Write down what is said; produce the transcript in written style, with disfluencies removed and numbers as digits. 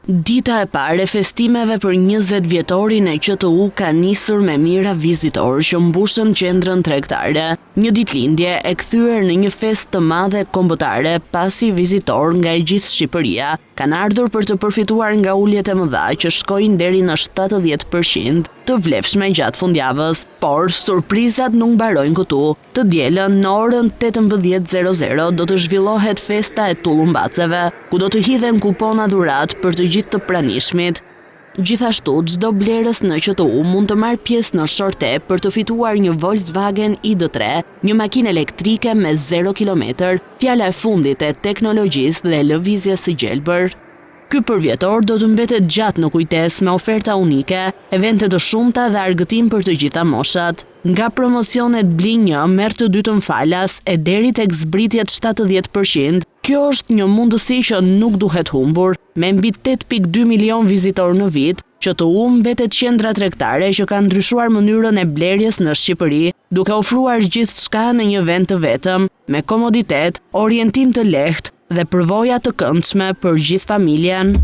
Dita e parë e festimeve për 20 vjetorin e QTU ka nisur me mijëra vizitorë që mbushën qendrën tregtare. Një ditëlindje e kthyer në një festë të madhe kombëtare, pasi vizitorë nga e gjithë Shqipëria kanë ardhur për të përfituar nga uljet e mëdha që shkojnë deri në 70% të vlefshme gjatë fundjavës. Por surprizat nuk mbarojnë këtu. Të dielën në orën 18:00 do të zhvillohet festa e tullumbaceve, ku do të hidhen kupona dhurat për të gjithë të pranishmit. Gjithashtu, çdo blerës në QTU mund të marrë pjesë në shorte për të fituar një Volkswagen ID3, një makinë elektrike me 0 kilometër, fjala e fundit e teknologjisë dhe lëvizjes së gjelbër. Ky përvjetor do të mbetet gjatë në kujtesë me oferta unike, evente të shumta dhe argëtim për të gjitha moshat. Nga promocionet Bli 1 merr të dytën falas e deri tek zbritjet 70%, kjo është një mundësi që nuk duhet humbur. Me mbi 8.2 milion vizitorë në vit, QTU mbetet qendra tregtare që ka ndryshuar mënyrën e blerjes në Shqipëri, duke ofruar gjithçka në një vend të vetëm, me komoditet, orientim të lehtë dhe përvoja të këndshme për gjithë familjen.